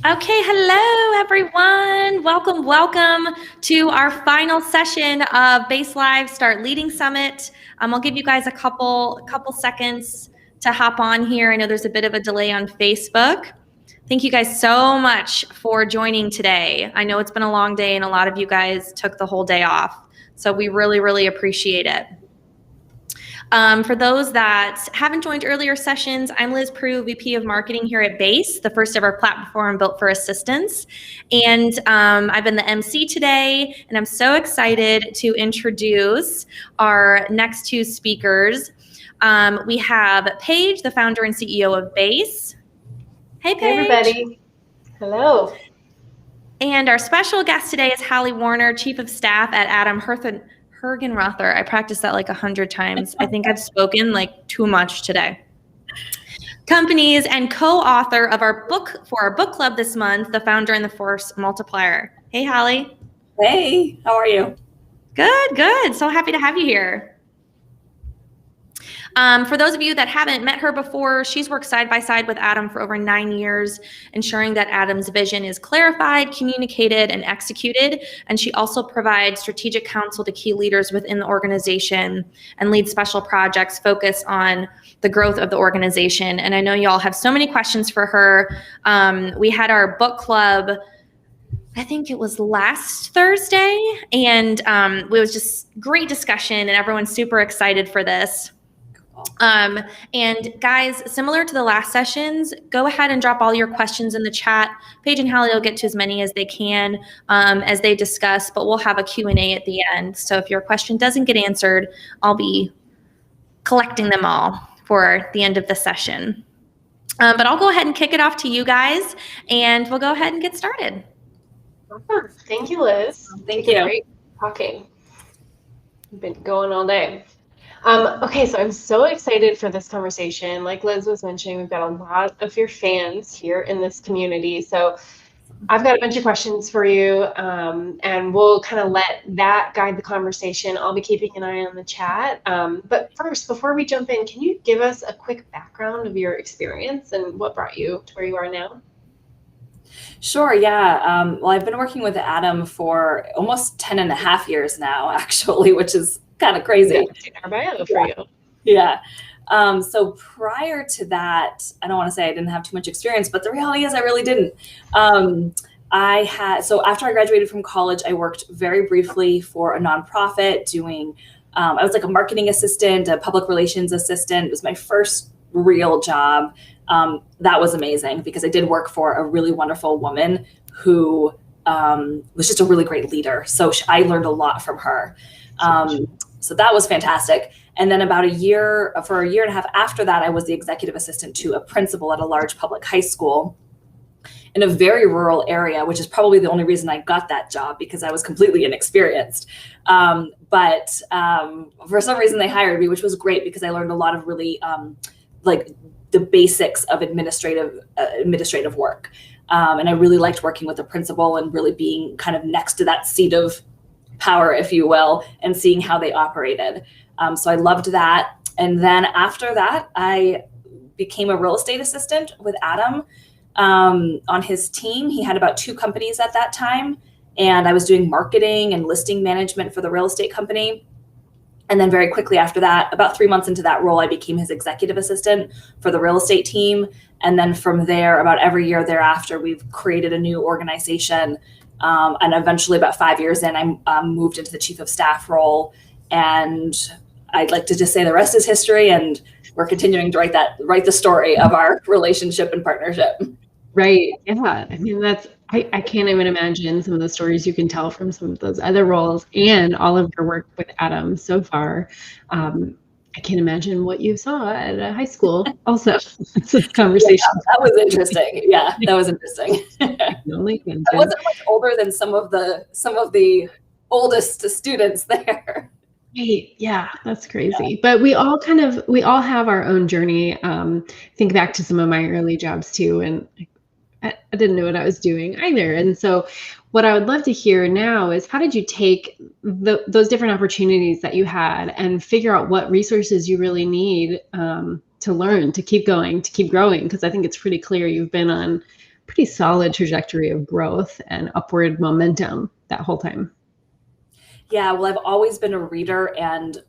Okay, hello everyone. Welcome to our final session of Base Live Start Leading Summit. I'll give you guys a couple seconds to hop on here. I know there's a bit of a delay on Facebook. Thank you guys so much for joining today. I know it's been a long day and a lot of you guys took the whole day off. So we really appreciate it. For those that haven't joined earlier sessions, I'm Liz Prue, VP of Marketing here at Base, the first ever platform built for assistants. And I've been the MC today, and I'm so excited to introduce our next two speakers. We have Paige, the founder and CEO of Base. Hey, Paige. Hey, everybody. Hello. And our special guest today is Hallie Warner, Chief of Staff at Adam Hergenrother. I practiced that like 100 times. I think I've spoken like too much today. Companies and co-author of our book club this month, the founder and the force Multiplier. Hey, Hallie. Hey, how are you? Good. So happy to have you here. For those of you that haven't met her before, she's worked side by side with Adam for over 9 years, ensuring that Adam's vision is clarified, communicated, and executed. And she also provides strategic counsel to key leaders within the organization and leads special projects focused on the growth of the organization. And I know you all have so many questions for her. We had our book club, I think it was last Thursday, and it was just great discussion, and everyone's super excited for this. And guys, similar to the last sessions, go ahead and drop all your questions in the chat. Paige and Hallie will get to as many as they can as they discuss, but we'll have a Q&A at the end. So if your question doesn't get answered, I'll be collecting them all for the end of the session. But I'll go ahead and kick it off to you guys, and we'll go ahead and get started. Awesome. Thank you, Liz. Thank you. Great talking. We've been going all day. Okay, so I'm so excited for this conversation. Like Liz was mentioning, we've got a lot of your fans here in this community. So I've got a bunch of questions for you, and we'll kind of let that guide the conversation. I'll be keeping an eye on the chat. But first, before we jump in, can you give us a quick background of your experience and what brought you to where you are now? Sure, yeah. Well, I've been working with Adam for almost 10 and a half years now, actually, which is kind of crazy. Our bio for you. Yeah. So prior to that, I don't want to say I didn't have too much experience, but the reality is I really didn't. So after I graduated from college, I worked very briefly for a nonprofit doing, I was like a marketing assistant, a public relations assistant. It was my first real job. That was amazing because I did work for a really wonderful woman who was just a really great leader. So I learned a lot from her. So that was fantastic. And then for a year and a half after that, I was the executive assistant to a principal at a large public high school in a very rural area, which is probably the only reason I got that job because I was completely inexperienced. But for some reason they hired me, which was great because I learned a lot of really like the basics of administrative work. And I really liked working with the principal and really being kind of next to that seat of power, if you will, and seeing how they operated. So I loved that. And then after that, I became a real estate assistant with Adam on his team. He had about 2 companies at that time, and I was doing marketing and listing management for the real estate company. And then very quickly after that, about 3 months into that role, I became his executive assistant for the real estate team. And then from there, about every year thereafter, we've created a new organization. And eventually about 5 years in, I moved into the chief of staff role. And I'd like to just say the rest is history, and we're continuing to write the story of our relationship and partnership. Right. Yeah. I mean, I can't even imagine some of the stories you can tell from some of those other roles and all of your work with Adam so far. I can't imagine what you saw at a high school also. This conversation. Yeah, that was interesting. Yeah, that was interesting. I wasn't much older than some of the oldest students there. Right. Yeah, that's crazy. Yeah. But we all have our own journey. Think back to some of my early jobs too, and I didn't know what I was doing either. And so what I would love to hear now is, how did you take those different opportunities that you had and figure out what resources you really need to learn, to keep going, to keep growing? Because I think it's pretty clear you've been on pretty solid trajectory of growth and upward momentum that whole time. Yeah, well, I've always been a reader and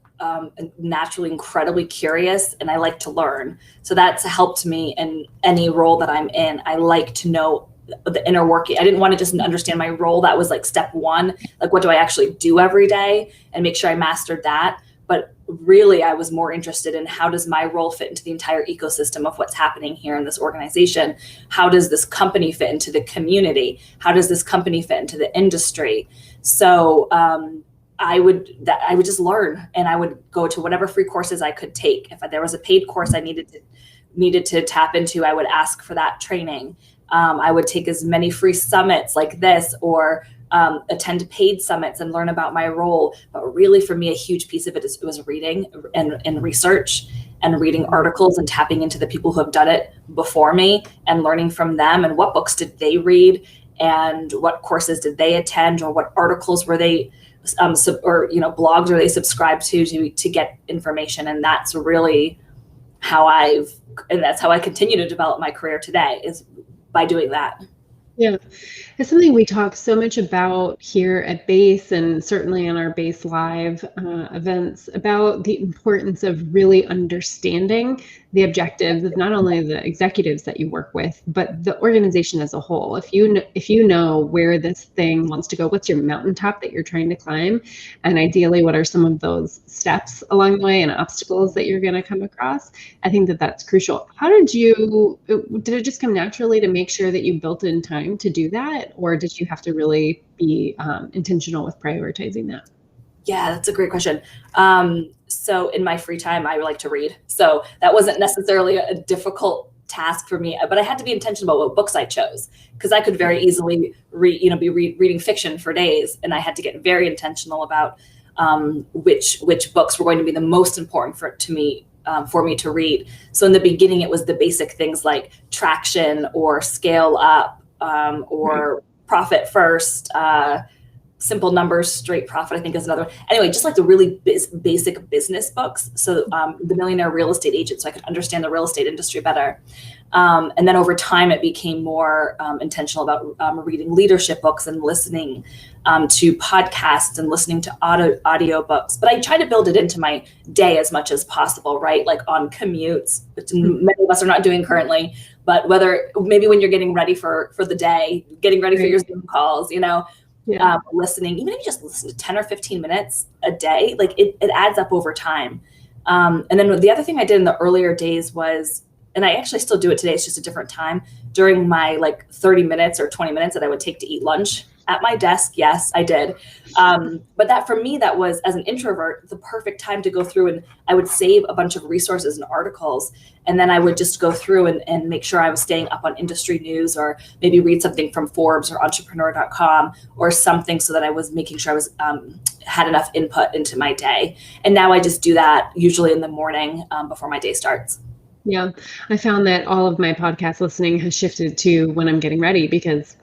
naturally incredibly curious, and I like to learn. So that's helped me in any role that I'm in. I like to know the inner working. I didn't want to just understand my role. That was like step one. Like, what do I actually do every day, and make sure I mastered that. But really, I was more interested in how does my role fit into the entire ecosystem of what's happening here in this organization? How does this company fit into the community? How does this company fit into the industry? So I would just learn, and I would go to whatever free courses I could take. If there was a paid course I needed to tap into, I would ask for that training. I would take as many free summits like this, or attend paid summits and learn about my role. But really, for me, a huge piece of it was reading and research, and reading articles and tapping into the people who have done it before me and learning from them, and what books did they read, and what courses did they attend, or what articles were they blogs are they subscribed to get information. And that's really how that's how I continue to develop my career today, is by doing that. Yeah, it's something we talk so much about here at BASE, and certainly on our BASE Live events, about the importance of really understanding the objectives of not only the executives that you work with, but the organization as a whole. If you know where this thing wants to go, what's your mountaintop that you're trying to climb, and ideally what are some of those steps along the way and obstacles that you're going to come across, I think that that's crucial. Did it just come naturally to make sure that you built in time to do that, or did you have to really be intentional with prioritizing that? Yeah, that's a great question. So in my free time, I like to read. So that wasn't necessarily a difficult task for me, but I had to be intentional about what books I chose, because I could very easily reading fiction for days, and I had to get very intentional about which books were going to be the most important for me to read. So in the beginning, it was the basic things like Traction or Scale Up, or Profit First. Simple Numbers, Straight Profit, I think, is another one. Anyway, just like the really basic business books. So The Millionaire Real Estate Agent, so I could understand the real estate industry better. And then over time, it became more intentional about reading leadership books and listening to podcasts and listening to audio books. But I try to build it into my day as much as possible, right? Like on commutes, which many of us are not doing currently, but maybe when you're getting ready for the day, getting ready for your Zoom calls, listening, even if you just listen to 10 or 15 minutes a day, like it adds up over time. And then the other thing I did in the earlier days was, and I actually still do it today, it's just a different time, during my 30 minutes or 20 minutes that I would take to eat lunch at my desk. Yes, I did. But that for me, that was, as an introvert, the perfect time to go through, and I would save a bunch of resources and articles. And then I would just go through and make sure I was staying up on industry news, or maybe read something from Forbes or entrepreneur.com or something, so that I was making sure I was had enough input into my day. And now I just do that usually in the morning before my day starts. Yeah, I found that all of my podcast listening has shifted to when I'm getting ready, because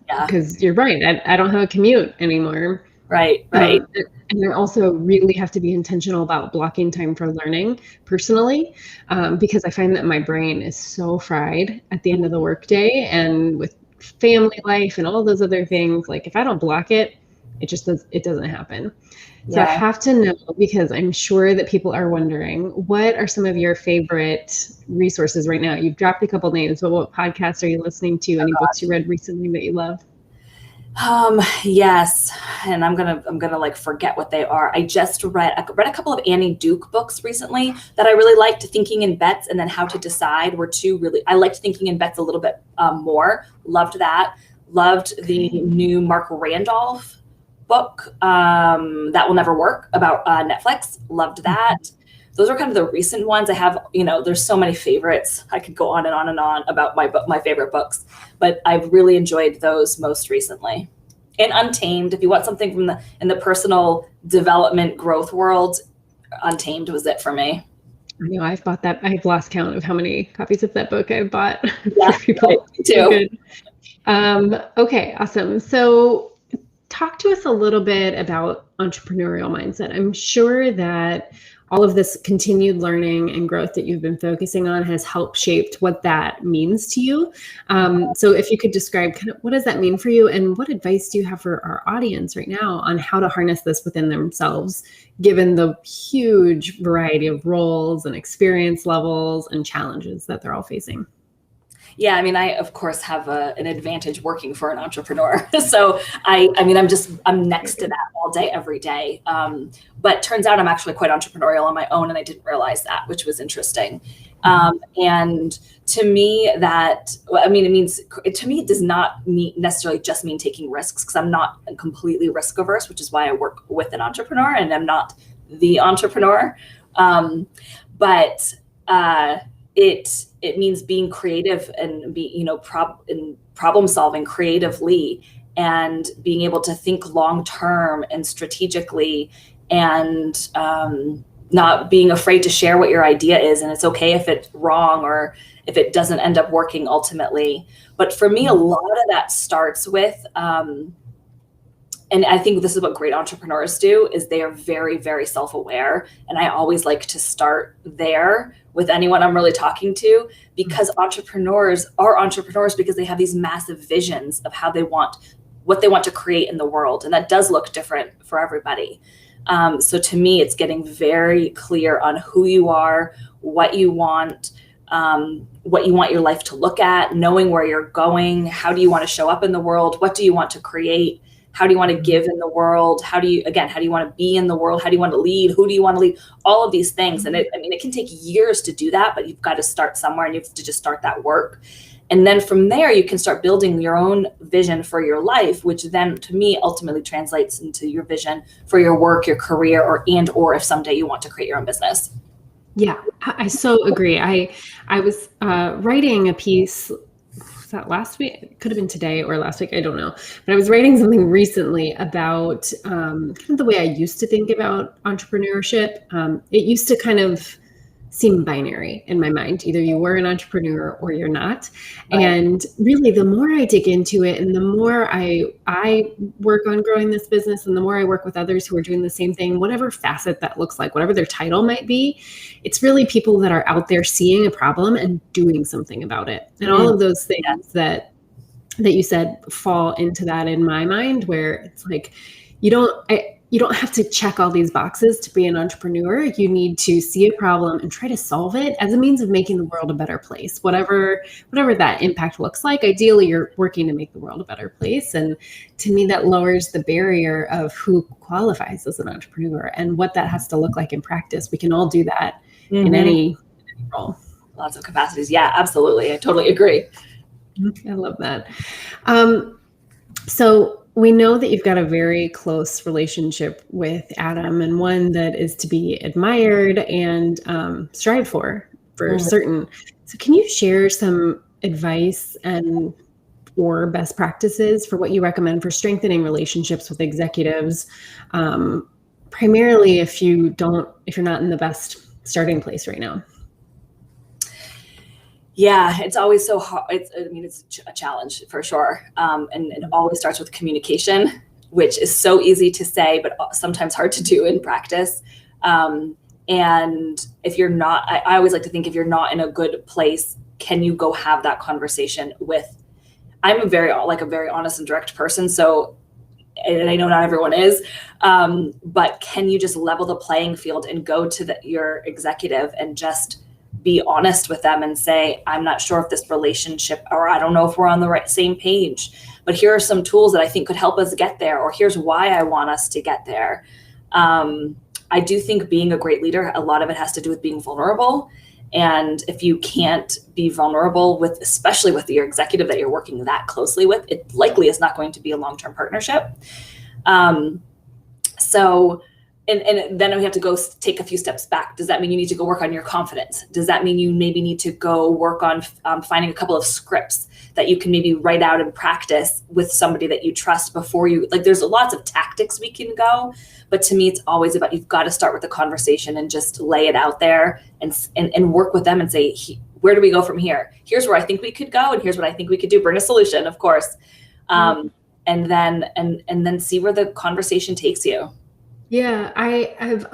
you're right. I don't have a commute anymore. Right. And I also really have to be intentional about blocking time for learning personally, because I find that my brain is so fried at the end of the workday, and with family life and all those other things, like if I don't block it, it doesn't happen. So I have to know, because I'm sure that people are wondering, what are some of your favorite resources right now? You've dropped a couple names, but what podcasts are you listening to? Any books you read recently that you love? Yes. And I'm gonna forget what they are. I read a couple of Annie Duke books recently that I really liked. Thinking in Bets and then How to Decide were two really, I liked Thinking in Bets a little bit more. Loved that. Loved the new Mark Randolph book, That Will Never Work, about Netflix. Loved that. Those are kind of the recent ones. I have, there's so many favorites. I could go on and on and on about my favorite books, but I've really enjoyed those most recently. And Untamed, if you want something in the personal development growth world, Untamed was it for me. I know I've bought that. I've lost count of how many copies of that book I've bought. Yeah, for people. me too. Okay, awesome. So talk to us a little bit about entrepreneurial mindset. I'm sure that all of this continued learning and growth that you've been focusing on has helped shaped what that means to you. So if you could describe kind of what does that mean for you, and what advice do you have for our audience right now on how to harness this within themselves, given the huge variety of roles and experience levels and challenges that they're all facing? Yeah, I mean, I of course have an advantage working for an entrepreneur. So I mean, I'm next to that all day, every day. But turns out I'm actually quite entrepreneurial on my own, and I didn't realize that, which was interesting. And to me, it does not necessarily just mean taking risks, because I'm not completely risk averse, which is why I work with an entrepreneur and I'm not the entrepreneur. But it means being creative and problem solving creatively, and being able to think long term and strategically, and not being afraid to share what your idea is. And it's okay if it's wrong or if it doesn't end up working ultimately. But for me, a lot of that starts with, and I think this is what great entrepreneurs do, is they are very, very self-aware. And I always like to start there with anyone I'm really talking to, because entrepreneurs are entrepreneurs because they have these massive visions of what they want to create in the world. And that does look different for everybody. So to me, it's getting very clear on who you are, what you want your life to look at, knowing where you're going, how do you want to show up in the world, what do you want to create, how do you want to give in the world, how do you want to be in the world, how do you want to lead, who do you want to lead, all of these things. And it can take years to do that, but you've got to start somewhere, and you have to just start that work. And then from there, you can start building your own vision for your life, which then to me ultimately translates into your vision for your work, your career, or if someday you want to create your own business. Yeah, I so agree. I was writing a piece, was that last week? It could have been today or last week, I don't know. But I was writing something recently about kind of the way I used to think about entrepreneurship. It used to kind of seem binary in my mind. Either you were an entrepreneur or you're not. Right. And really, the more I dig into it, and the more I work on growing this business, and the more I work with others who are doing the same thing, whatever facet that looks like, whatever their title might be, it's really people that are out there seeing a problem and doing something about it. And all of those things that you said fall into that in my mind, where it's like, you don't have to check all these boxes to be an entrepreneur. You need to see a problem and try to solve it as a means of making the world a better place, whatever that impact looks like. Ideally, you're working to make the world a better place. And to me, that lowers the barrier of who qualifies as an entrepreneur and what that has to look like in practice. We can all do that in any role. Lots of capacities. Yeah, absolutely. I totally agree. I love that. So we know that you've got a very close relationship with Adam, and one that is to be admired and strived for certain. So can you share some advice or best practices for what you recommend for strengthening relationships with executives, primarily if you're not in the best starting place right now? Yeah, it's always so hard. It's a challenge for sure. And it always starts with communication, which is so easy to say, but sometimes hard to do in practice. And if you're not, I always like to think, if you're not in a good place, can you go have that conversation I'm a very honest and direct person. So, and I know not everyone is, but can you just level the playing field and go to your executive and just be honest with them and say, I'm not sure if this relationship, or I don't know if we're on the same page, but here are some tools that I think could help us get there, or here's why I want us to get there. I do think being a great leader, a lot of it has to do with being vulnerable. And if you can't be vulnerable especially with your executive that you're working that closely with, it likely is not going to be a long-term partnership. And then we have to go take a few steps back. Does that mean you need to go work on your confidence? Does that mean you maybe need to go work on finding a couple of scripts that you can maybe write out and practice with somebody that you trust before you, there's lots of tactics we can go, but to me, it's always about, you've got to start with the conversation and just lay it out there and work with them and say, where do we go from here? Here's where I think we could go. And here's what I think we could do. Bring a solution, of course. And then see where the conversation takes you. Yeah, I've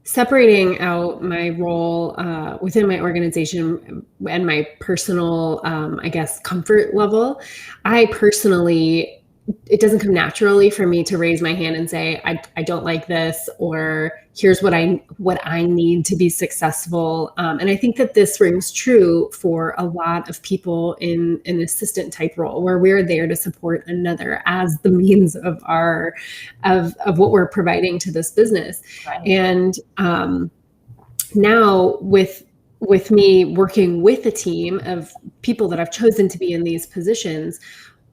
separating out my role within my organization and my personal, I guess, comfort level, I personally, it doesn't come naturally for me to raise my hand and say, I don't like this, or here's what I need to be successful. And I think that this rings true for a lot of people in an assistant type role, where we're there to support another as the means of of what we're providing to this business. Right. And now with me working with a team of people that I've chosen to be in these positions,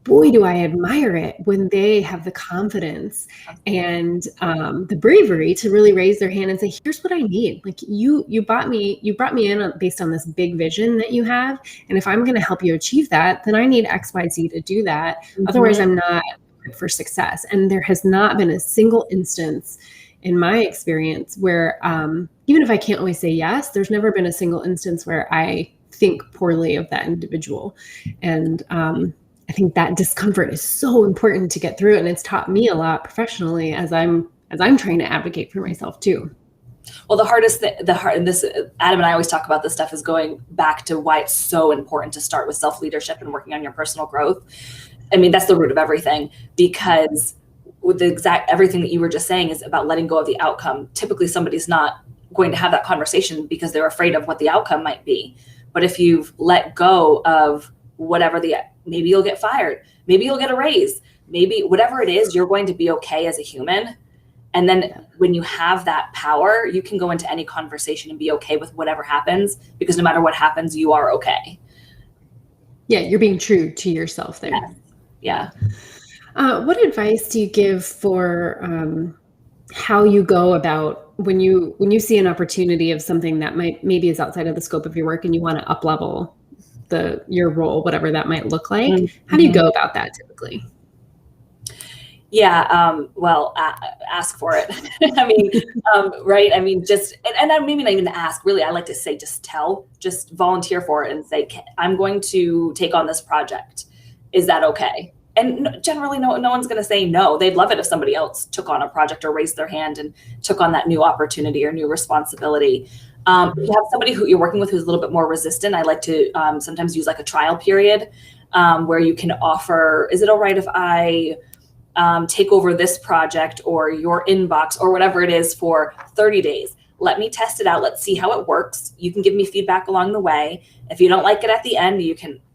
boy, do I admire it when they have the confidence and the bravery to really raise their hand and say, here's what I need. Like you brought me in based on this big vision that you have. And if I'm going to help you achieve that, then I need X, Y, Z to do that. Mm-hmm. Otherwise I'm not for success. And there has not been a single instance in my experience where even if I can't always say yes, there's never been a single instance where I think poorly of that individual. And I think that discomfort is so important to get through, and it's taught me a lot professionally as I'm trying to advocate for myself too. Well, and this, Adam and I always talk about this stuff, is going back to why it's so important to start with self-leadership and working on your personal growth. I mean, that's the root of everything, because with everything that you were just saying is about letting go of the outcome. Typically somebody's not going to have that conversation because they're afraid of what the outcome might be. But if you've let go of whatever maybe you'll get fired, maybe you'll get a raise, maybe whatever it is, you're going to be okay as a human. And then when you have that power, you can go into any conversation and be okay with whatever happens, because no matter what happens, you are okay. Yeah, you're being true to yourself there. Yeah. What advice do you give for how you go about when you see an opportunity of something that maybe is outside of the scope of your work and you want to up level your role, whatever that might look like? Mm-hmm. How do you go about that typically? Yeah. Well, ask for it. I mean, right. I mean, and maybe not even ask, really. I like to say, just volunteer for it and say, I'm going to take on this project. Is that okay? And generally, no one's going to say no. They'd love it if somebody else took on a project or raised their hand and took on that new opportunity or new responsibility. If you have somebody who you're working with who's a little bit more resistant, I like to sometimes use like a trial period where you can offer, is it all right if I take over this project or your inbox or whatever it is for 30 days? Let me test it out. Let's see how it works. You can give me feedback along the way. If you don't like it at the end,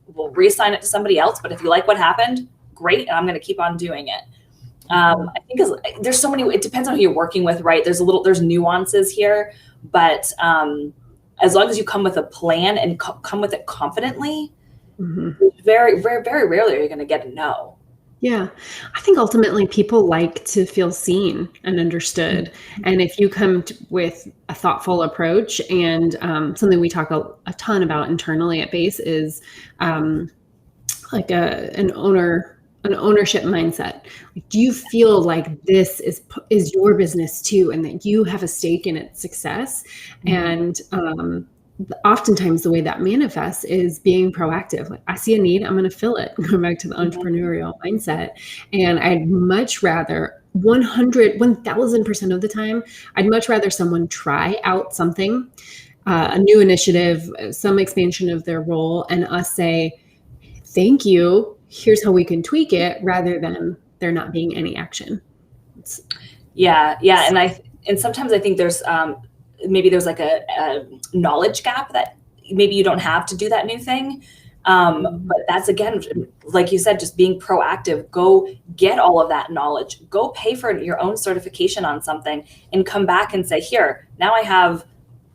we'll reassign it to somebody else. But if you like what happened, great. And I'm going to keep on doing it. I think there's so many, it depends on who you're working with, right? There's nuances here, but as long as you come with a plan and come with it confidently, mm-hmm. very, very, very rarely are you going to get a no. Yeah. I think ultimately people like to feel seen and understood. Mm-hmm. And if you come with a thoughtful approach, and something we talk a ton about internally at Base is like an ownership mindset. Like, do you feel like this is your business too, and that you have a stake in its success? Mm-hmm. And oftentimes the way that manifests is being proactive. Like, I see a need, I'm going to fill it. Going back to the entrepreneurial mindset. And I'd much rather 1000% of the time, I'd much rather someone try out something, a new initiative, some expansion of their role, and us say, thank you, here's how we can tweak it, rather than there not being any action. Yeah. And sometimes I think there's maybe there's like a knowledge gap that maybe you don't have to do that new thing. But that's, again, like you said, just being proactive. Go get all of that knowledge. Go pay for your own certification on something and come back and say, here, now I have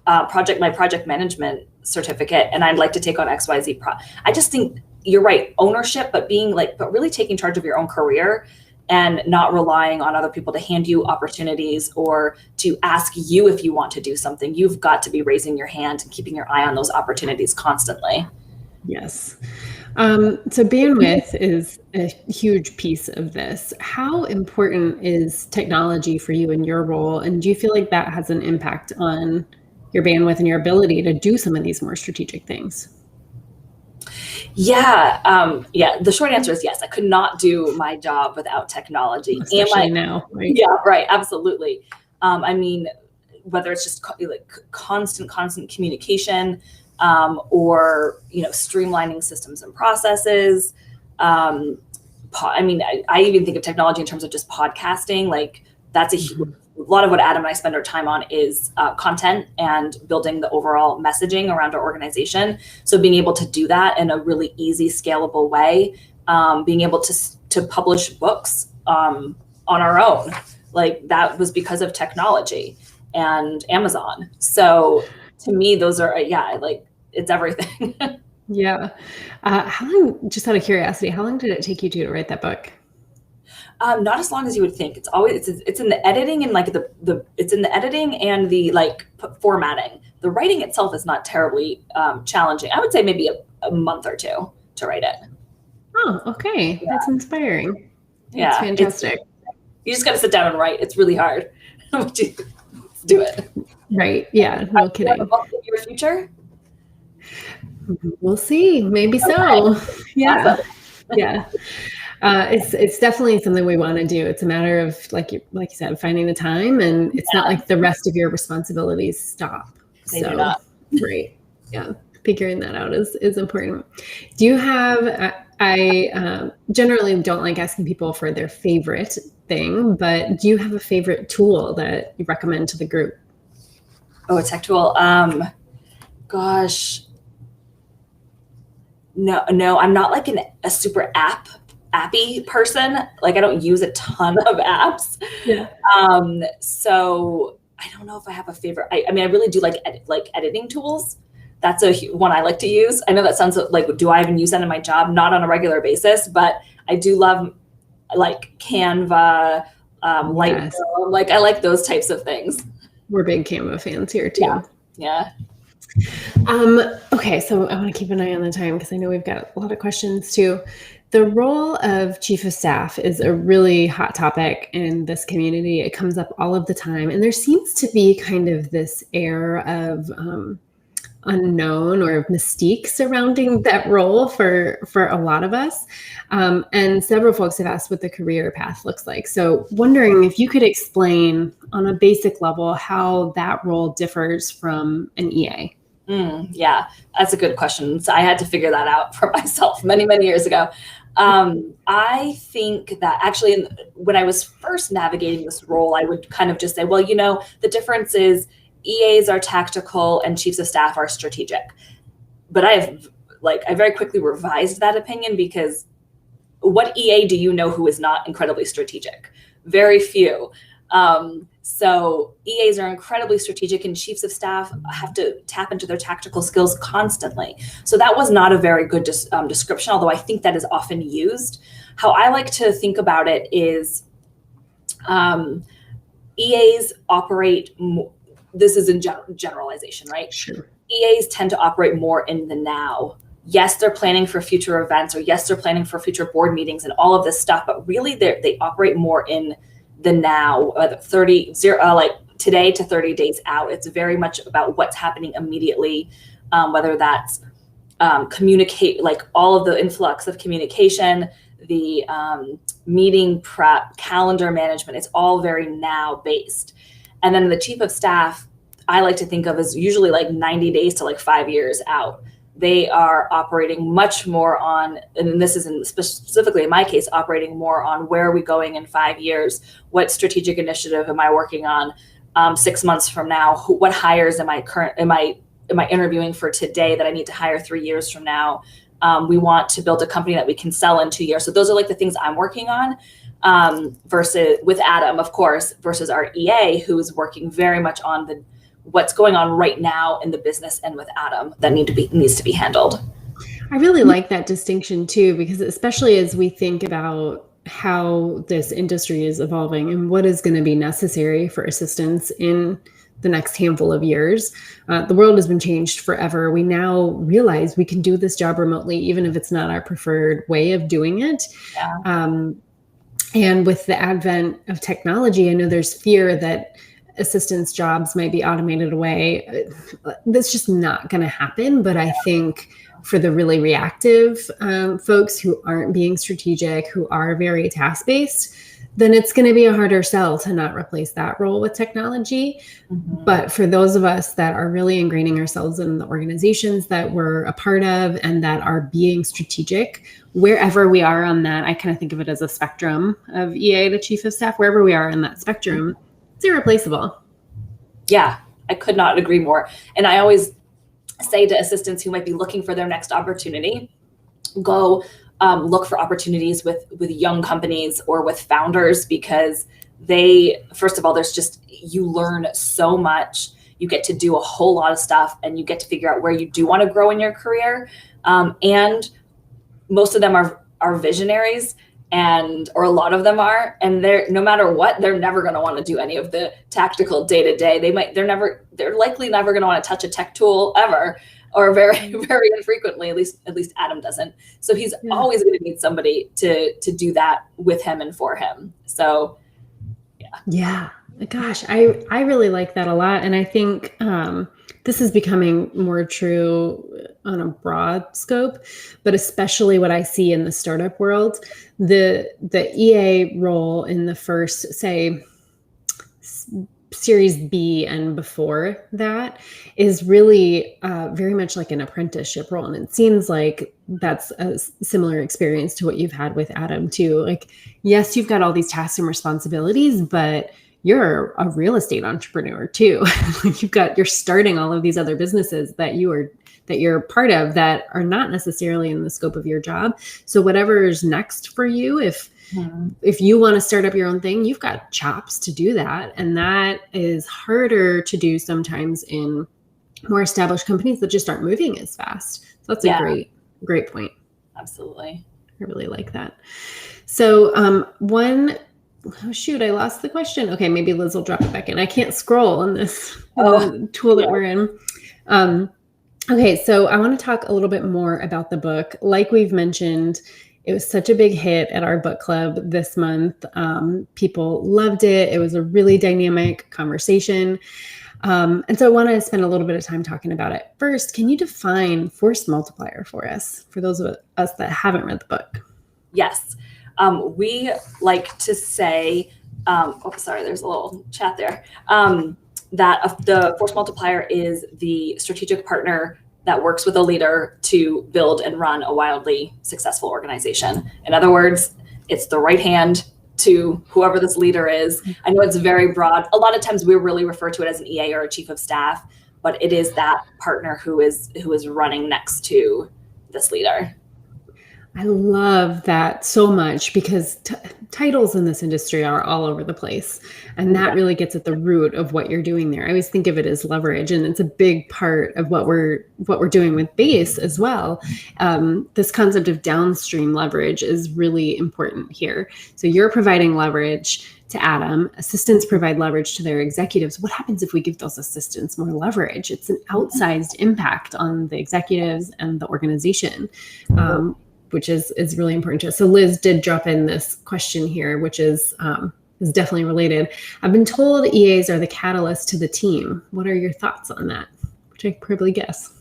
my project management certificate and I'd like to take on XYZ. I just think you're right. Ownership, but really taking charge of your own career and not relying on other people to hand you opportunities or to ask you if you want to do something. You've got to be raising your hand and keeping your eye on those opportunities constantly. Yes. So bandwidth is a huge piece of this. How important is technology for you in your role? And do you feel like that has an impact on your bandwidth and your ability to do some of these more strategic things? Yeah. The short answer is yes. I could not do my job without technology. Especially now, right? Yeah, right. Absolutely. I mean, whether it's just constant communication, or, streamlining systems and processes. I even think of technology in terms of just podcasting. Like that's a lot of what Adam and I spend our time on is content and building the overall messaging around our organization. So being able to do that in a really easy, scalable way, being able to publish books on our own, like that was because of technology and Amazon. So to me, those are, like it's everything. Yeah. How long, just out of curiosity, how long did it take you to write that book? Not as long as you would think. It's in the editing and like it's in the editing and the like formatting. The writing itself is not terribly challenging. I would say maybe a month or two to write it. Oh, okay. Yeah. That's inspiring. Yeah. That's fantastic. You just got to sit down and write. It's really hard. Let's do it. Right. Yeah. No kidding. Your future? We'll see. Maybe so. Yeah. Yeah. It's definitely something we want to do. It's a matter of like you said, finding the time, and it's not like the rest of your responsibilities stop. They do not. Right. Yeah. Figuring that out is important. Do you have, I generally don't like asking people for their favorite thing, but do you have a favorite tool that you recommend to the group? Oh, a tech tool. Gosh. No, I'm not like a super appy person. Like I don't use a ton of apps. Yeah. So I don't know if I have a favorite. I mean, I really do like editing tools. That's one I like to use. I know that sounds like, do I even use that in my job? Not on a regular basis, but I do love like Canva, Lightroom. Like I like those types of things. We're big Canva fans here too. Yeah. Okay, so I want to keep an eye on the time because I know we've got a lot of questions too. The role of chief of staff is a really hot topic in this community. It comes up all of the time, and there seems to be kind of this air of unknown or mystique surrounding that role for a lot of us. And several folks have asked what the career path looks like. So wondering if you could explain on a basic level how that role differs from an EA. Yeah, that's a good question. So I had to figure that out for myself many, many years ago. I think that actually when I was first navigating this role, I would kind of just say, well, the difference is EAs are tactical and chiefs of staff are strategic. But I very quickly revised that opinion because what EA do you know who is not incredibly strategic? Very few. So EAs are incredibly strategic and chiefs of staff have to tap into their tactical skills constantly. So that was not a very good description, although I think that is often used. How I like to think about it is EAs operate more. This is in generalization, right? Sure. EAs tend to operate more in the now. Yes, they're planning for future events, or yes, they're planning for future board meetings and all of this stuff, but really they operate more in the now, like today to 30 days out. It's very much about what's happening immediately, whether that's communicate, like all of the influx of communication, the meeting prep, calendar management, it's all very now based. And then the chief of staff, I like to think of as usually like 90 days to like 5 years out. They are operating much more on, and this isn't specifically in my case, operating more on where are we going in 5 years? What strategic initiative am I working on 6 months from now? What hires am I interviewing for today that I need to hire 3 years from now? We want to build a company that we can sell in 2 years. So those are like the things I'm working on. Versus with Adam, of course, versus our EA, who is working very much on what's going on right now in the business, and with Adam that needs to be handled. I really like that distinction too, because especially as we think about how this industry is evolving and what is going to be necessary for assistance in the next handful of years, the world has been changed forever. We now realize we can do this job remotely, even if it's not our preferred way of doing it. Yeah. And with the advent of technology, I know there's fear that assistance jobs might be automated away. That's just not going to happen. But I think for the really reactive folks who aren't being strategic, who are very task-based, then it's going to be a harder sell to not replace that role with technology. But for those of us that are really ingraining ourselves in the organizations that we're a part of and that are being strategic, wherever we are on that, I kind of think of it as a spectrum of EA to chief of staff, wherever we are in that spectrum, it's irreplaceable. Yeah, I could not agree more. And I always say to assistants who might be looking for their next opportunity, go look for opportunities with young companies or with founders, because they, first of all, you learn so much. You get to do a whole lot of stuff, and you get to figure out where you do want to grow in your career. And most of them are visionaries, or a lot of them are, and no matter what, they're never going to want to do any of the tactical day-to-day. They're likely never going to want to touch a tech tool ever, or very, very infrequently. At least Adam doesn't. So he's always going to need somebody to do that with him and for him. So, yeah. Yeah. Gosh, I really like that a lot. And I think this is becoming more true on a broad scope, but especially what I see in the startup world, the EA role in the first, say, Series B and before that is really very much like an apprenticeship role. And it seems like that's a similar experience to what you've had with Adam too. Like, yes, you've got all these tasks and responsibilities, but you're a real estate entrepreneur too. You're starting all of these other businesses that you're part of that are not necessarily in the scope of your job. So whatever is next for you, if you want to start up your own thing, you've got chops to do that. And that is harder to do sometimes in more established companies that just aren't moving as fast. So that's a great point. Absolutely. I really like that. So oh shoot, I lost the question. Okay, maybe Liz will drop it back in. I can't scroll on this tool that we're in. Okay, so I want to talk a little bit more about the book. Like we've mentioned, it was such a big hit at our book club this month. People loved it. It was a really dynamic conversation. And so I want to spend a little bit of time talking about it. First, can you define force multiplier for us, for those of us that haven't read the book? Yes. We like to say, there's a little chat there, that the force multiplier is the strategic partner that works with a leader to build and run a wildly successful organization. In other words, it's the right hand to whoever this leader is. I know it's very broad. A lot of times we really refer to it as an EA or a chief of staff, but it is that partner who is running next to this leader. I love that so much, because titles in this industry are all over the place. And that really gets at the root of what you're doing there. I always think of it as leverage, and it's a big part of what we're doing with Base as well. This concept of downstream leverage is really important here. So you're providing leverage to Adam. Assistants provide leverage to their executives. What happens if we give those assistants more leverage? It's an outsized impact on the executives and the organization. Which is really important to us. So Liz did drop in this question here, which is definitely related. I've been told EAs are the catalyst to the team. What are your thoughts on that? Which I could probably guess.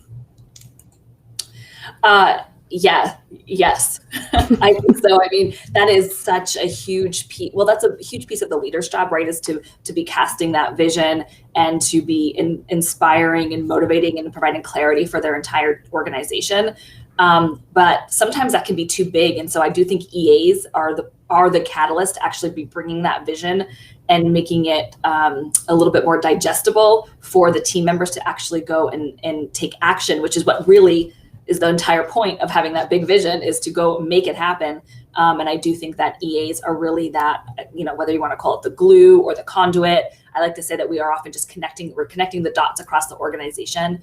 Yes, I think so. I mean, that is such a huge piece. Well, that's a huge piece of the leader's job, right? Is to be casting that vision and to be inspiring and motivating and providing clarity for their entire organization. But sometimes that can be too big. And so I do think EAs are the catalyst to actually be bringing that vision and making it a little bit more digestible for the team members to actually go and take action, which is what really is the entire point of having that big vision, is to go make it happen. And I do think that EAs are really that, whether you want to call it the glue or the conduit. I like to say that we are often just connecting the dots across the organization,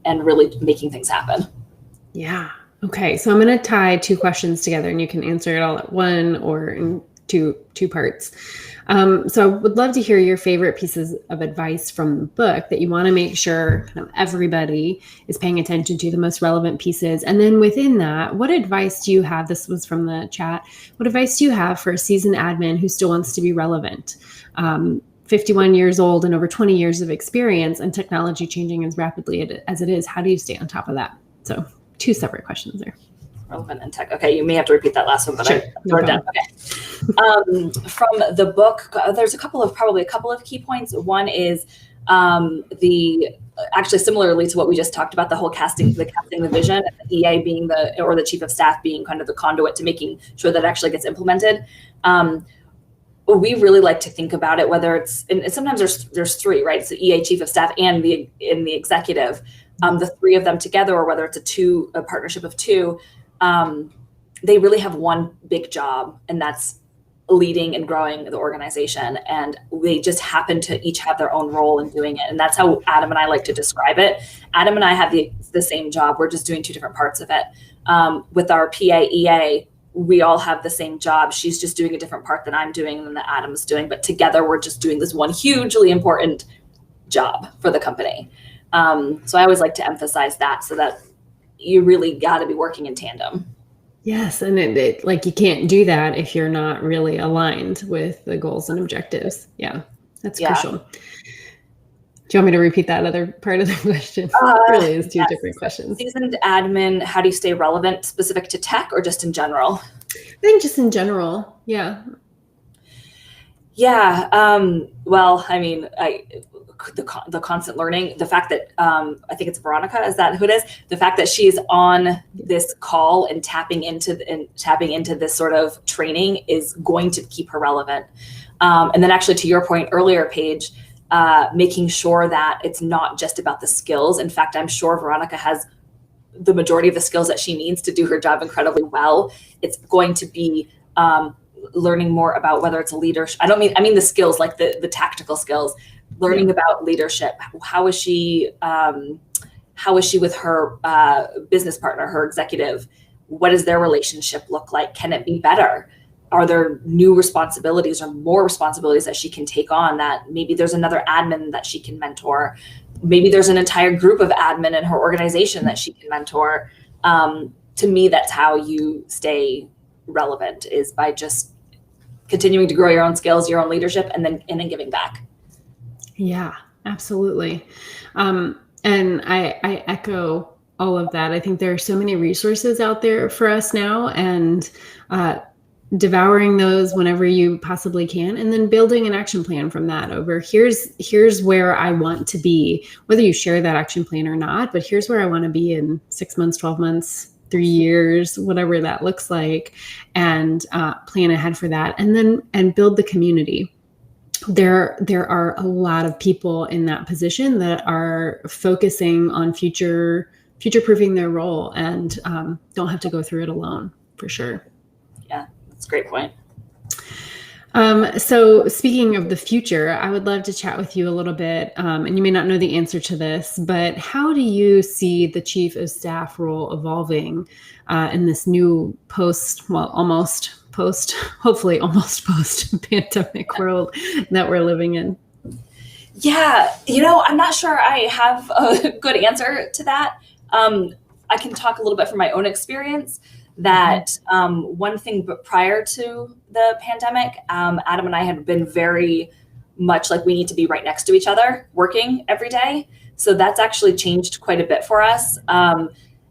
and really making things happen. Yeah. Okay. So I'm going to tie two questions together, and you can answer it all at one or in two parts. So I would love to hear your favorite pieces of advice from the book that you want to make sure kind of everybody is paying attention to, the most relevant pieces. And then within that, what advice do you have? This was from the chat. What advice do you have for a seasoned admin who still wants to be relevant? 51 years old and over 20 years of experience, and technology changing as rapidly as it is. How do you stay on top of that? So two separate questions there. relevant in tech. Okay, you may have to repeat that last one, but Sure, I no wrote it down. Okay. From the book, there's probably a couple of key points. One is actually similarly to what we just talked about, the whole casting the vision, the EA being the chief of staff being kind of the conduit to making sure that actually gets implemented. We really like to think about it, whether it's, and sometimes there's three, right? It's the EA, chief of staff, and the executive, the three of them together, or whether it's a partnership of two, they really have one big job, and that's leading and growing the organization. And they just happen to each have their own role in doing it. And that's how Adam and I like to describe it. Adam and I have the same job. We're just doing two different parts of it. With our PA EA, we all have the same job. She's just doing a different part than I'm doing and that Adam's doing. But together, we're just doing this one hugely important job for the company. So I always like to emphasize that, so that you really got to be working in tandem. Yes, and it like you can't do that if you're not really aligned with the goals and objectives. Yeah, that's crucial. Do you want me to repeat that other part of the question? It really is two different questions. Seasoned admin, how do you stay relevant, specific to tech or just in general? I think just in general, yeah. Yeah, well, I mean, the constant learning, the fact that I think it's Veronica, is that who it is? The fact that she's on this call and tapping into this sort of training is going to keep her relevant. And then actually, to your point earlier, Paige, making sure that it's not just about the skills. In fact, I'm sure Veronica has the majority of the skills that she needs to do her job incredibly well. It's going to be learning more about whether it's a leadership. I mean the skills, like the tactical skills, learning about leadership. How is she with her business partner, her executive? What does their relationship look like? Can it be better? Are there new responsibilities or more responsibilities that she can take on, that maybe there's another admin that she can mentor? Maybe there's an entire group of admin in her organization that she can mentor. To me, that's how you stay relevant, is by just continuing to grow your own skills, your own leadership, and then giving back. Yeah, absolutely. And I echo all of that. I think there are so many resources out there for us now, and devouring those whenever you possibly can, and then building an action plan from that over. Here's where I want to be, whether you share that action plan or not, but here's where I want to be in 6 months, 12 months, 3 years, whatever that looks like, and plan ahead for that, and build the community. There are a lot of people in that position that are focusing on future-proofing their role, and don't have to go through it alone, for sure. Yeah, that's a great point. So speaking of the future, I would love to chat with you a little bit, and you may not know the answer to this, but how do you see the chief of staff role evolving in this new hopefully almost post-pandemic world that we're living in? Yeah, I'm not sure I have a good answer to that. I can talk a little bit from my own experience. That one thing, but prior to the pandemic, Adam and I had been very much like we need to be right next to each other, working every day. So that's actually changed quite a bit for us.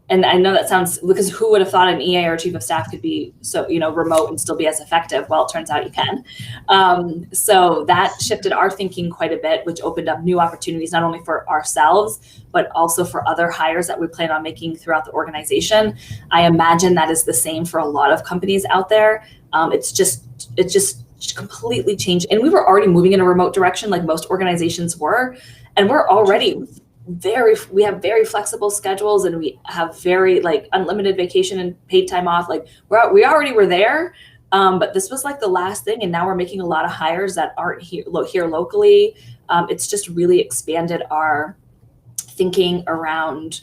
And I know that sounds, because who would have thought an EA or chief of staff could be so, remote and still be as effective? Well, it turns out you can. So that shifted our thinking quite a bit, which opened up new opportunities, not only for ourselves, but also for other hires that we plan on making throughout the organization. I imagine that is the same for a lot of companies out there. It's just completely changed. And we were already moving in a remote direction, like most organizations were. And we're already we have very flexible schedules, and we have very unlimited vacation and paid time off. We already were there, but this was the last thing. And now we're making a lot of hires that aren't here locally. It's just really expanded our thinking around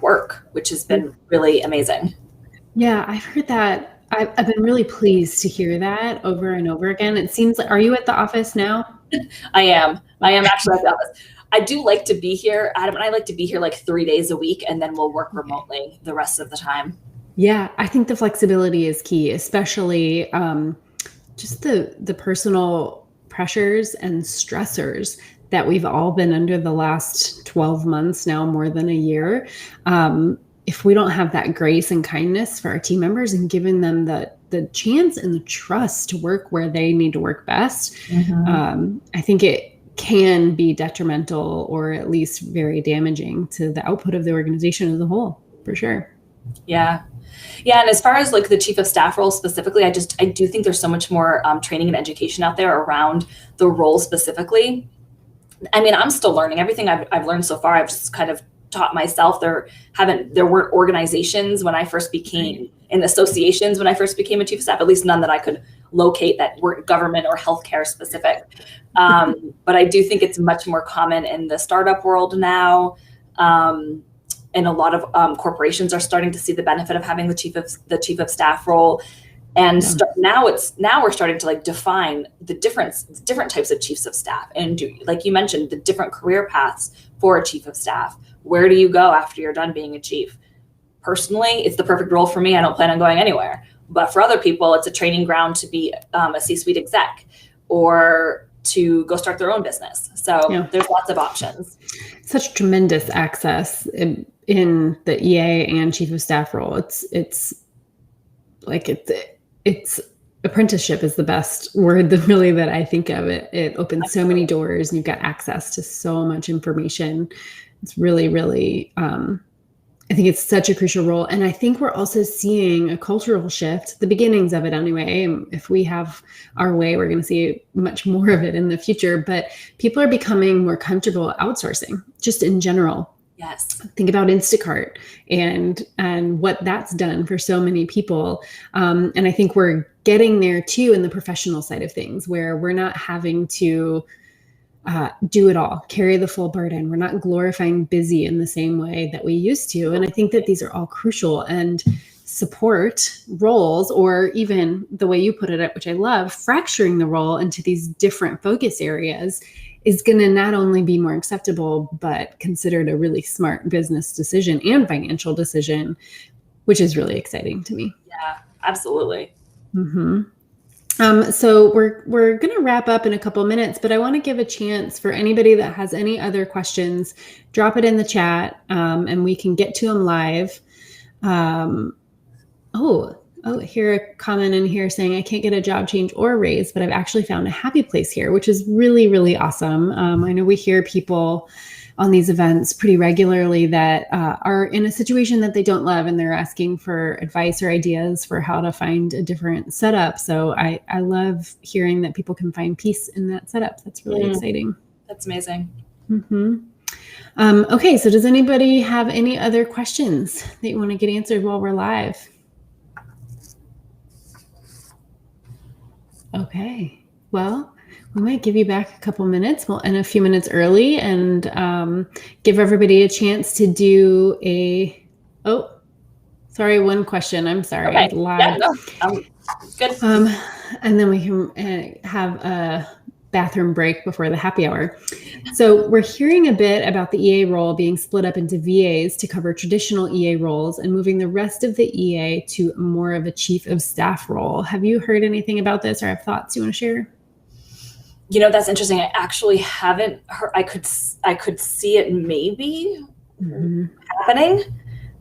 work, which has been really amazing. Yeah, I've heard that. I've been really pleased to hear that over and over again. It seems like, are you at the office now? I am actually at the office. I do like to be here. Adam and I like to be here 3 days a week, and then we'll work remotely the rest of the time. Yeah, I think the flexibility is key, especially just the personal pressures and stressors that we've all been under the last 12 months now, more than a year. if we don't have that grace and kindness for our team members and giving them the chance and the trust to work where they need to work best, I think it can be detrimental or at least very damaging to the output of the organization as a whole, for sure. Yeah. And as far as like the chief of staff role specifically, I do think there's so much more training and education out there around the role specifically. I mean, I'm still learning. Everything I've learned so far, I've just kind of taught myself. There weren't organizations when I first became, in associations when I first became a chief of staff, at least none that I could locate that weren't government or healthcare specific. But I do think it's much more common in the startup world now. And a lot of corporations are starting to see the benefit of having the chief of staff role. And now we're starting to like define the different types of chiefs of staff, and like you mentioned, the different career paths for a chief of staff. Where do you go after you're done being a chief? Personally, it's the perfect role for me. I don't plan on going anywhere. But for other people, it's a training ground to be a C-suite exec or to go start their own business. So there's lots of options. Such tremendous access in the EA and chief of staff role. It's apprenticeship is the best word that I think of. It opens so many doors, and you've got access to so much information. It's really, really, I think it's such a crucial role. And I think we're also seeing a cultural shift, the beginnings of it anyway. If we have our way, we're going to see much more of it in the future. But people are becoming more comfortable outsourcing, just in general. Yes. Think about Instacart and what that's done for so many people. And I think we're getting there too in the professional side of things, where we're not having to do it all, carry the full burden. We're not glorifying busy in the same way that we used to. And I think that these are all crucial, and support roles, or even the way you put it, which I love, fracturing the role into these different focus areas is going to not only be more acceptable, but considered a really smart business decision and financial decision, which is really exciting to me. Yeah, absolutely. So we're going to wrap up in a couple minutes, but I want to give a chance for anybody that has any other questions, drop it in the chat, and we can get to them live. Here a comment in here saying, I can't get a job change or raise, but I've actually found a happy place here, which is really, really awesome. I know we hear people on these events pretty regularly that are in a situation that they don't love, and they're asking for advice or ideas for how to find a different setup. So I love hearing that people can find peace in that setup. That's really exciting. That's amazing. Okay, so does anybody have any other questions that you want to get answered while we're live? Okay, well, we might give you back a couple minutes. We'll end a few minutes early and give everybody a chance to do one question. I'm sorry. Okay. I lied. Good. And then we can have a bathroom break before the happy hour. So we're hearing a bit about the EA role being split up into VAs to cover traditional EA roles and moving the rest of the EA to more of a chief of staff role. Have you heard anything about this or have thoughts you want to share? That's interesting. I actually haven't heard. I could see it maybe happening.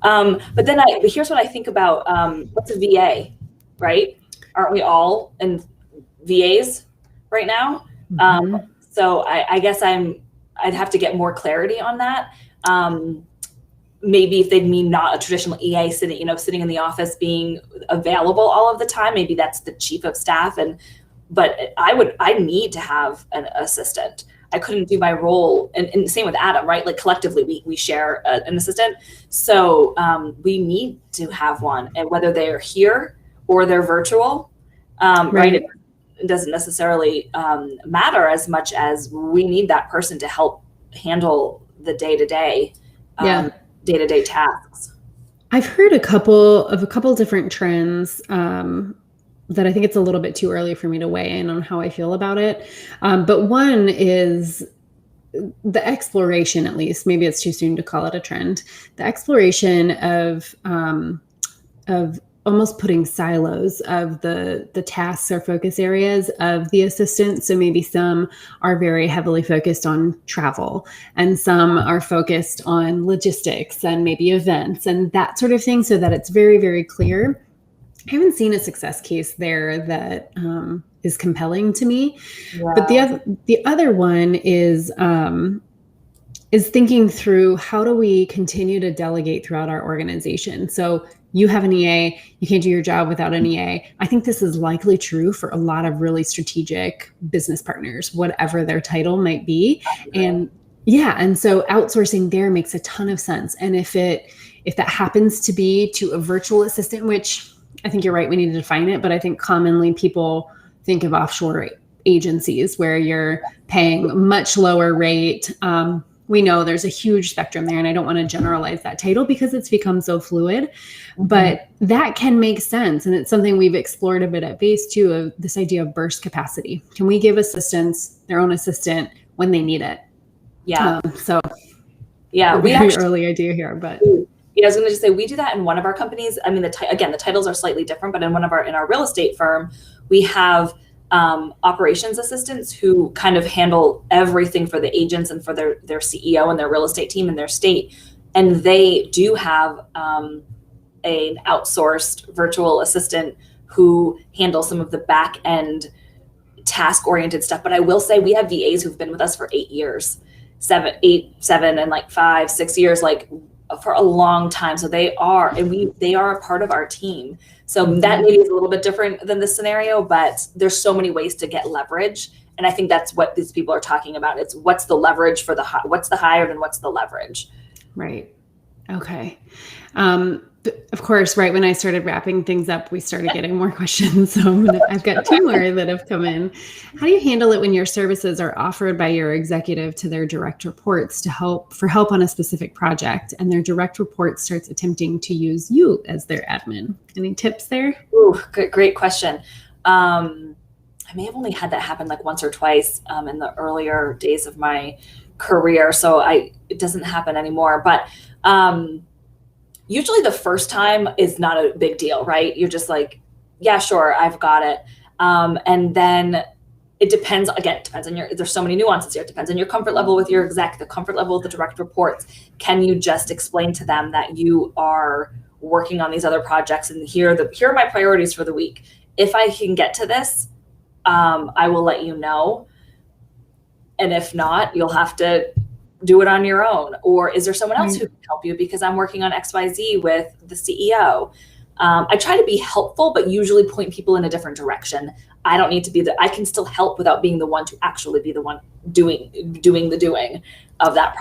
But then here's what I think about what's a VA, right? Aren't we all in VAs right now? So I guess I'd have to get more clarity on that. Maybe if they mean not a traditional EA sitting in the office being available all of the time, maybe that's the chief of staff. But I need to have an assistant. I couldn't do my role, and same with Adam, right? Like collectively, we share an assistant. So we need to have one, and whether they're here or they're virtual, right? It doesn't necessarily matter as much as we need that person to help handle the day-to-day tasks. I've heard a couple different trends that I think it's a little bit too early for me to weigh in on how I feel about it. But one is the exploration, at least, maybe it's too soon to call it a trend, the exploration of almost putting silos of the tasks or focus areas of the assistant. So maybe some are very heavily focused on travel, and some are focused on logistics and maybe events and that sort of thing, so that it's very, very clear. I haven't seen a success case there that is compelling to me. Yeah. But the other one is thinking through, how do we continue to delegate throughout our organization? So you have an EA, you can't do your job without an EA. I think this is likely true for a lot of really strategic business partners, whatever their title might be. And so outsourcing there makes a ton of sense. And if that happens to be to a virtual assistant, which I think you're right, we need to define it, but I think commonly people think of offshore agencies where you're paying much lower rate. We know there's a huge spectrum there, and I don't want to generalize that title because it's become so fluid, but that can make sense. And it's something we've explored a bit at Base too, of this idea of burst capacity. Can we give assistants their own assistant when they need it? Yeah. We very early idea here, but I was going to just say, we do that in one of our companies. I mean, the titles are slightly different, but in our real estate firm, we have operations assistants who kind of handle everything for the agents and for their CEO and their real estate team in their state. And they do have an outsourced virtual assistant who handles some of the back end task oriented stuff. But I will say, we have VAs who've been with us for 8 years, 7 and like 5, 6 years, like for a long time. So they are a part of our team. So that maybe is a little bit different than this scenario, but there's so many ways to get leverage. And I think that's what these people are talking about. It's what's the leverage for what's the hire and what's the leverage. Right. Okay. Of course, right when I started wrapping things up, we started getting more questions. So I've got 2 more that have come in. How do you handle it when your services are offered by your executive to their direct reports for help on a specific project, and their direct report starts attempting to use you as their admin? Any tips there? Ooh, great question. I may have only had that happen like once or twice in the earlier days of my career, so it doesn't happen anymore. But usually the first time is not a big deal, right? You're just like, yeah, sure, I've got it. And then it depends on there's so many nuances here. It depends on your comfort level with your exec, the comfort level with the direct reports. Can you just explain to them that you are working on these other projects, and here are my priorities for the week. If I can get to this, I will let you know. And if not, you'll have to do it on your own. Or is there someone else who can help you because I'm working on XYZ with the CEO? I try to be helpful, but usually point people in a different direction. I don't need to be I can still help without being the one to actually be the one doing the doing of that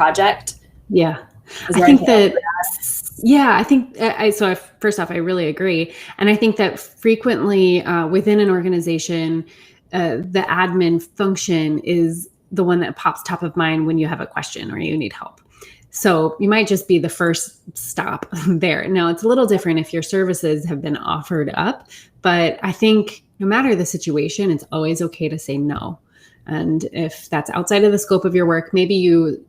first off, I really agree. And I think that frequently within an organization, the admin function is the one that pops top of mind when you have a question or you need help. So you might just be the first stop there. Now, it's a little different if your services have been offered up, but I think no matter the situation, it's always okay to say no. And if that's outside of the scope of your work, maybe you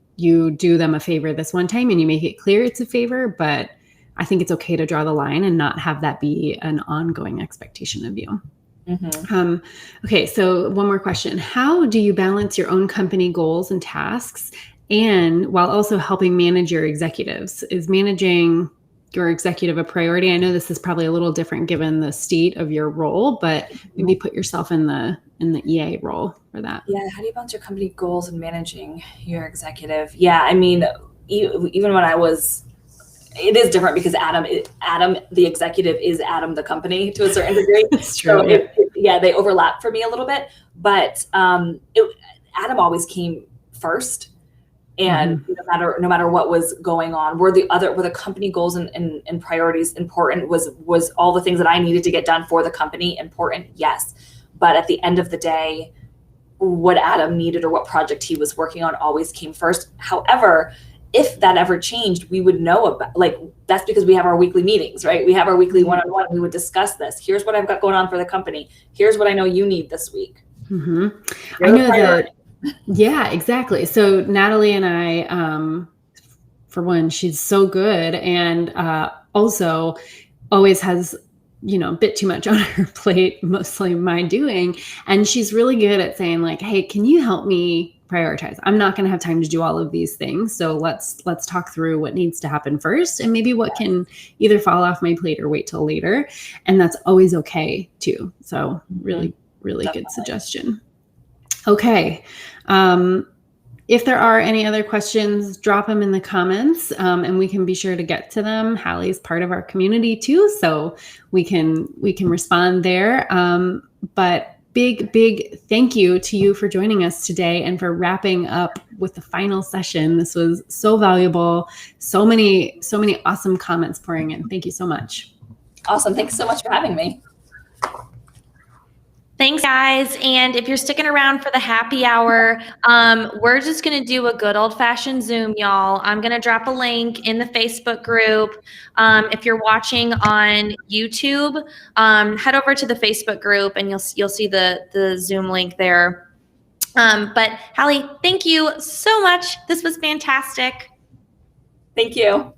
do them a favor this one time and you make it clear it's a favor, but I think it's okay to draw the line and not have that be an ongoing expectation of you. Mm-hmm. Okay, so one more question. How do you balance your own company goals and tasks and while also helping manage your executives? Is managing your executive a priority? I know this is probably a little different given the state of your role, but maybe put yourself in the EA role for that. Yeah, how do you balance your company goals and managing your executive? Yeah, I mean, even when it is different because Adam, the executive, is Adam, the company, to a certain degree. That's true. So they overlap for me a little bit, but Adam always came first, and no matter what was going on, were the company goals and priorities important? Was all the things that I needed to get done for the company important? Yes, but at the end of the day, what Adam needed or what project he was working on always came first. However, if that ever changed, we would know about, that's because we have our weekly meetings, right? We have our weekly one-on-one. We would discuss this. Here's what I've got going on for the company. Here's what I know you need this week. Mm-hmm. I know that. Yeah, exactly. So Natalie and I, for one, she's so good. And also always has a bit too much on her plate, mostly my doing. And she's really good at saying like, hey, can you help me prioritize? I'm not going to have time to do all of these things. So let's talk through what needs to happen first and maybe what can either fall off my plate or wait till later. And that's always okay too. So really, really Definitely. good suggestion. Okay. If there are any other questions, drop them in the comments, and we can be sure to get to them. Hallie's part of our community too, so we can respond there. But big thank you to you for joining us today and for wrapping up with the final session. This was so valuable. So many awesome comments pouring in. Thank you so much. Awesome. Thanks so much for having me. Thanks, guys. And if you're sticking around for the happy hour, we're just going to do a good old-fashioned Zoom, y'all. I'm going to drop a link in the Facebook group. If you're watching on YouTube, head over to the Facebook group and you'll see the Zoom link there. But Hallie, thank you so much. This was fantastic. Thank you.